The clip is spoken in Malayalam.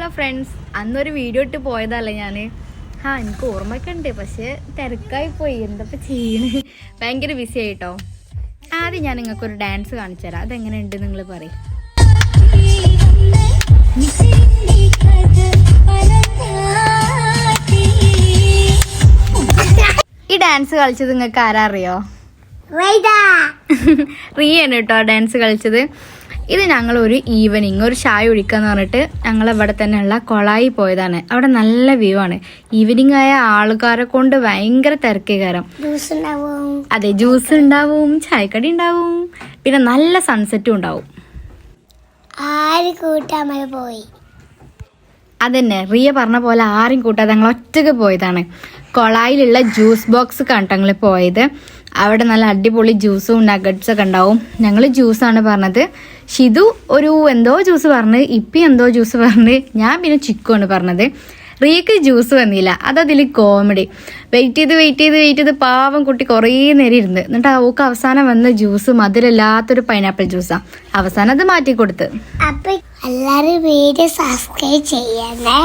ഹലോ ഫ്രണ്ട്സ്, അന്നൊരു വീഡിയോ ഇട്ട് പോയതല്ലേ ഞാൻ. എനിക്ക് ഓർമ്മയൊക്കെ ഉണ്ട്, പക്ഷേ തിരക്കായി പോയി. എന്തപ്പോൾ ചെയ്യണേ, ഭയങ്കര ബിസി ആയിട്ടോ. ആദ്യം ഞാൻ നിങ്ങൾക്കൊരു ഡാൻസ് കാണിച്ചു തരാം. അതെങ്ങനെയുണ്ട് നിങ്ങൾ പറയും. ഈ ഡാൻസ് കളിച്ചത് നിങ്ങൾക്ക് ആരാ അറിയോ? റിയാണ് കേട്ടോ ഡാൻസ് കളിച്ചത്. ഇത് ഞങ്ങളൊരു ഈവനിങ് ഒരു ചായ കുടിക്കാന്ന് പറഞ്ഞിട്ട് ഞങ്ങൾ ഇവിടെ തന്നെയുള്ള കൊളായി പോയതാണ്. അവിടെ നല്ല വ്യൂ ആണ്. ഈവനിങ് ആയ ആൾക്കാരെ കൊണ്ട് ഭയങ്കര തിരക്കേകാരം. അതെ, ജ്യൂസ് ഉണ്ടാവും, ചായക്കടി ഉണ്ടാവും, പിന്നെ നല്ല സൺസെറ്റും ഉണ്ടാവും. അതന്നെ റിയ പറഞ്ഞ പോലെ ആരും കൂട്ടാതെ ഞങ്ങൾ ഒറ്റക്ക് പോയതാണ്. കൊളായിലുള്ള ജ്യൂസ് ബോക്സ് കണ്ടിട്ട് ഞങ്ങൾ പോയത്. അവിടെ നല്ല അടിപൊളി ജ്യൂസും നഗറ്റ്സൊക്കെ ഉണ്ടാവും. ഞങ്ങൾ ജ്യൂസാണ് പറഞ്ഞത്. ഷിതു ഒരു എന്തോ ജ്യൂസ് പറഞ്ഞ്, ഇപ്പി എന്തോ ജ്യൂസ് പറഞ്ഞ്, ഞാൻ പിന്നെ ചിക്കുമാണ് പറഞ്ഞത്. റിയക്ക് ജ്യൂസ് വന്നില്ല. അതതിൽ കോമഡി. വെയിറ്റ് ചെയ്ത് പാവം കുട്ടി കുറേ നേരം ഇരുന്ന്. എന്നിട്ട് അവൾക്ക് അവസാനം വന്ന ജ്യൂസ് മധുരമില്ലാത്തൊരു പൈനാപ്പിൾ ജ്യൂസാണ്. അവസാനം അത് മാറ്റി കൊടുത്ത്. അപ്പൊ എല്ലാരും വീഡിയോ സബ്സ്ക്രൈബ് ചെയ്യണേ.